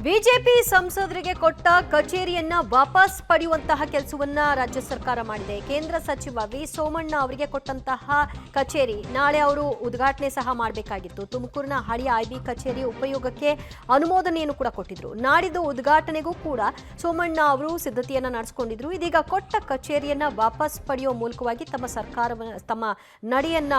BJP ಸಂಸದರಿಗೆ ಕೊಟ್ಟ ಕಚೇರಿಯನ್ನ ವಾಪಸ್ ಪಡೆಯುವಂತಹ ಕೆಲಸವನ್ನ ರಾಜ್ಯ ಸರ್ಕಾರ ಮಾಡಿದೆ. ಕೇಂದ್ರ ಸಚಿವ ವಿ ಸೋಮಣ್ಣ ಅವರಿಗೆ ಕೊಟ್ಟಂತಹ ಕಚೇರಿ ನಾಳೆ ಅವರು ಉದ್ಘಾಟನೆ ಸಹ ಮಾಡಬೇಕಾಗಿತ್ತು. ತುಮಕೂರಿನ ಹಳೆಯ ಐಬಿ ಕಚೇರಿ ಉಪಯೋಗಕ್ಕೆ ಅನುಮೋದನೆಯನ್ನು ಕೂಡ ಕೊಟ್ಟಿದ್ರು. ನಾಡಿದ್ದು ಉದ್ಘಾಟನೆಗೂ ಕೂಡ ಸೋಮಣ್ಣ ಅವರು ಸಿದ್ಧತೆಯನ್ನ ನಡೆಸಿಕೊಂಡಿದ್ರು. ಇದೀಗ ಕೊಟ್ಟ ಕಚೇರಿಯನ್ನ ವಾಪಸ್ ಪಡೆಯುವ ಮೂಲಕವಾಗಿ ತಮ್ಮ ನಡೆಯನ್ನ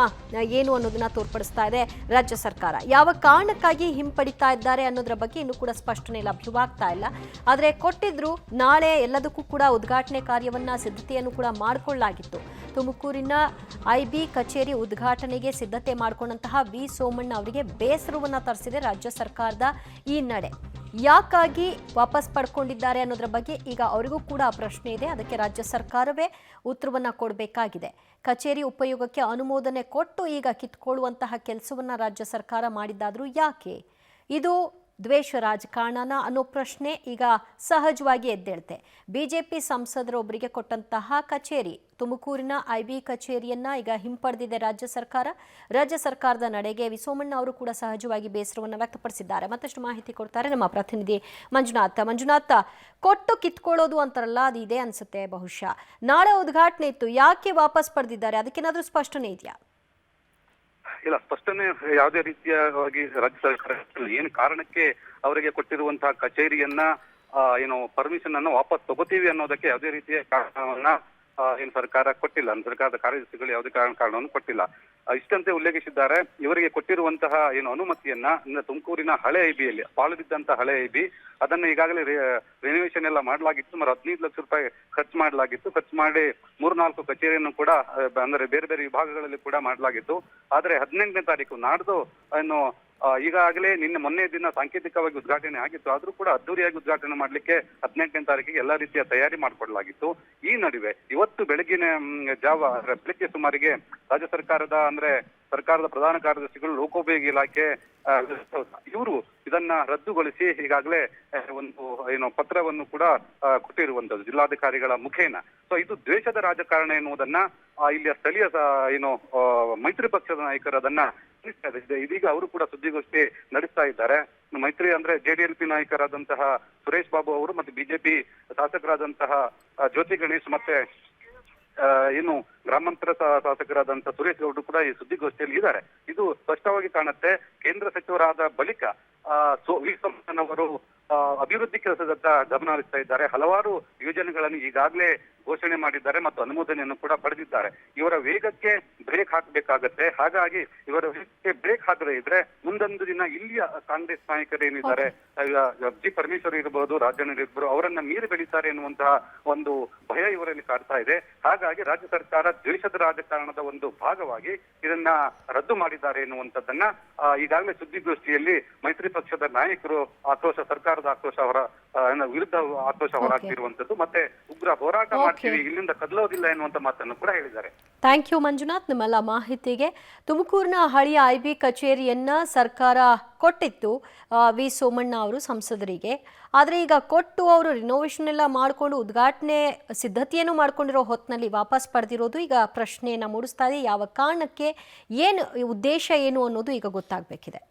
ಏನು ಅನ್ನೋದನ್ನ ತೋರ್ಪಡಿಸ್ತಾ ಇದೆ ರಾಜ್ಯ ಸರ್ಕಾರ. ಯಾವ ಕಾರಣಕ್ಕಾಗಿ ಹಿಂಪಡಿತಾ ಇದ್ದಾರೆ ಅನ್ನೋದರ ಬಗ್ಗೆ ಇನ್ನೂ ಕೂಡ ಸ್ಪಷ್ಟನೆ ಲಭ್ಯವಾಗ್ತಾ ಇಲ್ಲ. ಆದರೆ ಕೊಟ್ಟಿದ್ರು ನಾಳೆ ಎಲ್ಲದಕ್ಕೂ ಕೂಡ ಉದ್ಘಾಟನೆ ಕಾರ್ಯವನ್ನ ಸಿದ್ಧತೆಯನ್ನು ಕೂಡ ಮಾಡಿಕೊಳ್ಳಲಾಗಿತ್ತು. ತುಮಕೂರಿನ ಐಬಿ ಕಚೇರಿ ಉದ್ಘಾಟನೆಗೆ ಸಿದ್ಧತೆ ಮಾಡಿಕೊಂಡಂತಹ ವಿ ಸೋಮಣ್ಣ ಅವರಿಗೆ ಬೇಸರವನ್ನ ತರಿಸಿದೆ ರಾಜ್ಯ ಸರ್ಕಾರದ ಈ ನಡೆ. ಯಾಕಾಗಿ ವಾಪಸ್ ಪಡ್ಕೊಂಡಿದ್ದಾರೆ ಅನ್ನೋದ್ರ ಬಗ್ಗೆ ಈಗ ಅವರಿಗೂ ಕೂಡ ಪ್ರಶ್ನೆ ಇದೆ. ಅದಕ್ಕೆ ರಾಜ್ಯ ಸರ್ಕಾರವೇ ಉತ್ತರವನ್ನ ಕೊಡಬೇಕಾಗಿದೆ. ಕಚೇರಿ ಉಪಯೋಗಕ್ಕೆ ಅನುಮೋದನೆ ಕೊಟ್ಟು ಈಗ ಕಿತ್ಕೊಳ್ಳುವಂತಹ ಕೆಲಸವನ್ನ ರಾಜ್ಯ ಸರ್ಕಾರ ಮಾಡಿದ್ದಾದ್ರೂ ಯಾಕೆ? ಇದು ದ್ವೇಷ ರಾಜಕಾರಣನ ಅನ್ನೋ ಪ್ರಶ್ನೆ ಈಗ ಸಹಜವಾಗಿ ಎದ್ದೇಳುತ್ತೆ. ಬಿಜೆಪಿ ಸಂಸದರೊಬ್ಬರಿಗೆ ಕೊಟ್ಟಂತಹ ಕಚೇರಿ ತುಮಕೂರಿನ ಐಬಿ ಕಚೇರಿಯನ್ನ ಈಗ ಹಿಂಪಡೆದಿದೆ ರಾಜ್ಯ ಸರ್ಕಾರ. ರಾಜ್ಯ ಸರ್ಕಾರದ ನಡೆಗೆ ವಿ ಸೋಮಣ್ಣ ಅವರು ಕೂಡ ಸಹಜವಾಗಿ ಬೇಸರವನ್ನು ವ್ಯಕ್ತಪಡಿಸಿದ್ದಾರೆ. ಮತ್ತಷ್ಟು ಮಾಹಿತಿ ಕೊಡ್ತಾರೆ ನಮ್ಮ ಪ್ರತಿನಿಧಿ ಮಂಜುನಾಥ್. ಕೊಟ್ಟು ಕಿತ್ಕೊಳ್ಳೋದು ಅಂತಾರಲ್ಲ, ಅದು ಇದೆ ಅನ್ಸುತ್ತೆ ಬಹುಶಃ. ನಾಳೆ ಉದ್ಘಾಟನೆ ಇತ್ತು, ಯಾಕೆ ವಾಪಸ್ ಪಡೆದಿದ್ದಾರೆ? ಅದಕ್ಕೇನಾದ್ರೂ ಸ್ಪಷ್ಟನೆ ಇದೆಯಾ? ಇಲ್ಲ, ಸ್ಪಷ್ಟನೆ ಯಾವುದೇ ರೀತಿಯಾಗಿ ರಾಜ್ಯ ಸರ್ಕಾರ ಏನು ಕಾರಣಕ್ಕೆ ಅವರಿಗೆ ಕೊಟ್ಟಿರುವಂತಹ ಕಚೇರಿಯನ್ನ ಪರ್ಮಿಷನ್ ಅನ್ನ ವಾಪಸ್ ತಗೋತೀವಿ ಅನ್ನೋದಕ್ಕೆ ಯಾವುದೇ ರೀತಿಯ ಕಾರಣವನ್ನ ಏನು ಸರ್ಕಾರ ಕೊಟ್ಟಿಲ್ಲ. ಸರ್ಕಾರದ ಕಾರ್ಯದರ್ಶಿಗಳು ಯಾವುದೇ ಕಾರಣವನ್ನು ಕೊಟ್ಟಿಲ್ಲ. ಇಷ್ಟಂತೆ ಉಲ್ಲೇಖಿಸಿದ್ದಾರೆ. ಇವರಿಗೆ ಕೊಟ್ಟಿರುವಂತಹ ಅನುಮತಿಯನ್ನ ತುಮಕೂರಿನ ಹಳೆ ಐಬಿಯಲ್ಲಿ ಪಾಳು ಬಿದ್ದಂತಹ ಹಳೆ ಐಬಿ ಅದನ್ನ ಈಗಾಗಲೇ ರಿನೋವೇಷನ್ ಎಲ್ಲ ಮಾಡಲಾಗಿತ್ತು. ಸುಮಾರು 15 ಲಕ್ಷ ರೂಪಾಯಿ ಖರ್ಚು ಮಾಡಲಾಗಿತ್ತು. ಖರ್ಚು ಮಾಡಿ 3-4 ಕಚೇರಿಯನ್ನು ಕೂಡ ಅಂದ್ರೆ ಬೇರೆ ಬೇರೆ ವಿಭಾಗಗಳಲ್ಲಿ ಕೂಡ ಮಾಡಲಾಗಿತ್ತು. ಆದ್ರೆ 18ನೇ ತಾರೀಕು ನಾಡ್ದು ಈಗಾಗಲೇ ಮೊನ್ನೆ ದಿನ ಸಾಂಕೇತಿಕವಾಗಿ ಉದ್ಘಾಟನೆ ಆಗಿತ್ತು. ಆದ್ರೂ ಕೂಡ ಅದ್ದೂರಿಯಾಗಿ ಉದ್ಘಾಟನೆ ಮಾಡ್ಲಿಕ್ಕೆ 18ನೇ ತಾರೀಕಿಗೆ ಎಲ್ಲಾ ರೀತಿಯ ತಯಾರಿ ಮಾಡಿಕೊಡ್ಲಾಗಿತ್ತು. ಈ ನಡುವೆ ಇವತ್ತು ಬೆಳಗ್ಗೆ ಸುಮಾರಿಗೆ ರಾಜ್ಯ ಸರ್ಕಾರದ ಪ್ರಧಾನ ಕಾರ್ಯದರ್ಶಿಗಳು ಲೋಕೋಪಯೋಗಿ ಇಲಾಖೆ ಇವರು ಇದನ್ನ ರದ್ದುಗೊಳಿಸಿ ಈಗಾಗಲೇ ಒಂದು ಪತ್ರವನ್ನು ಕೂಡ ಕೊಟ್ಟಿರುವಂತದ್ದು ಜಿಲ್ಲಾಧಿಕಾರಿಗಳ ಮುಖೇನ. ಸೊ ಇದು ದ್ವೇಷದ ರಾಜಕಾರಣ ಎನ್ನುವುದನ್ನ ಇಲ್ಲಿಯ ಸ್ಥಳೀಯ ಮೈತ್ರಿ ಪಕ್ಷದ ನಾಯಕರು ಅದನ್ನ ಇದೀಗ ಅವರು ಕೂಡ ಸುದ್ದಿಗೋಷ್ಠಿ ನಡೆಸ್ತಾ ಇದ್ದಾರೆ. ಮೈತ್ರಿ ಅಂದ್ರೆ ಜೆಡಿಎಲ್ಪಿ ನಾಯಕರಾದಂತಹ ಸುರೇಶ್ ಬಾಬು ಅವರು ಮತ್ತೆ ಬಿಜೆಪಿ ಶಾಸಕರಾದಂತಹ ಜ್ಯೋತಿ ಗಣೇಶ್ ಮತ್ತೆ ಗ್ರಾಮಾಂತರ ಶಾಸಕರಾದಂತಹ ಸುರೇಶ್ ಗೌಡ್ರು ಕೂಡ ಈ ಸುದ್ದಿಗೋಷ್ಠಿಯಲ್ಲಿ ಇದ್ದಾರೆ. ಇದು ಸ್ಪಷ್ಟವಾಗಿ ಕಾಣುತ್ತೆ. ಕೇಂದ್ರ ಸಚಿವರಾದ ಬಳಿಕ ವಿ ಸೋಮಣ್ಣ ಅವರು ಅಭಿವೃದ್ಧಿ ಕೆಲಸದತ್ತ ಗಮನ ಹರಿಸ್ತಾ ಇದ್ದಾರೆ. ಹಲವಾರು ಯೋಜನೆಗಳನ್ನು ಈಗಾಗಲೇ ಘೋಷಣೆ ಮಾಡಿದ್ದಾರೆ ಮತ್ತು ಅನುಮೋದನೆಯನ್ನು ಕೂಡ ಪಡೆದಿದ್ದಾರೆ. ಇವರ ವೇಗಕ್ಕೆ ಬ್ರೇಕ್ ಹಾಕಬೇಕಾಗತ್ತೆ. ಹಾಗಾಗಿ ಇವರ ವೇಗಕ್ಕೆ ಬ್ರೇಕ್ ಹಾಕದೇ ಇದ್ರೆ ಮುಂದೊಂದು ದಿನ ಇಲ್ಲಿಯ ಕಾಂಗ್ರೆಸ್ ನಾಯಕರು ಏನಿದ್ದಾರೆ, ಜಿ ಪರಮೇಶ್ವರ್ ಇರಬಹುದು, ರಾಜಣ್ಣ ಇರ್ಬೋದು, ಅವರನ್ನ ಮೀರಿ ಬೆಳೀತಾರೆ ಎನ್ನುವಂತಹ ಒಂದು ಭಯ ಇವರಲ್ಲಿ ಕಾಡ್ತಾ ಇದೆ. ಹಾಗಾಗಿ ರಾಜ್ಯ ಸರ್ಕಾರ ದ್ವೇಷದ ರಾಜಕಾರಣದ ಒಂದು ಭಾಗವಾಗಿ ಇದನ್ನ ರದ್ದು ಮಾಡಿದ್ದಾರೆ ಎನ್ನುವಂಥದ್ದನ್ನ ಈಗಾಗಲೇ ಸುದ್ದಿಗೋಷ್ಠಿಯಲ್ಲಿ ಮೈತ್ರಿ ಪಕ್ಷದ ನಾಯಕರು ಸರ್ಕಾರದ ಆಕ್ರೋಶ ವಿರುದ್ಧ ಆಕ್ರೋಶ ಹೊರಹಾಕ್ತಿರುವಂತದ್ದು ಮತ್ತೆ ಉಗ್ರ ಹೋರಾಟ ಮಾಡ್ತೀವಿ, ಇಲ್ಲಿಂದ ಕದಲೋದಿಲ್ಲ ಎನ್ನುವಂತ ಮಾತನ್ನು ಕೂಡ ಹೇಳಿದ್ದಾರೆ. ಥ್ಯಾಂಕ್ ಯು ಮಂಜುನಾಥ್ ನಿಮ್ಮೆಲ್ಲ ಮಾಹಿತಿಗೆ. ತುಮಕೂರಿನ ಹಳೆಯ ಐಬಿ ಕಚೇರಿಯನ್ನ ಸರ್ಕಾರ ಕೊಟ್ಟಿತ್ತು ವಿ ಸೋಮಣ್ಣ ಅವರು ಸಂಸದರಿಗೆ. ಆದರೆ ಈಗ ಕೊಟ್ಟು ಅವರು ರಿನೋವೇಷನ್ ಎಲ್ಲ ಮಾಡಿಕೊಂಡು ಉದ್ಘಾಟನೆ ಸಿದ್ಧತೆಯನ್ನು ಮಾಡ್ಕೊಂಡಿರೋ ಹೊತ್ತಿನಲ್ಲಿ ವಾಪಸ್ ಪಡೆದಿರೋದು ಈಗ ಪ್ರಶ್ನೆಯನ್ನು ಮೂಡಿಸ್ತಾ ಇದೆ. ಯಾವ ಕಾರಣಕ್ಕೆ, ಏನು ಉದ್ದೇಶ ಏನು ಅನ್ನೋದು ಈಗ ಗೊತ್ತಾಗಬೇಕಿದೆ.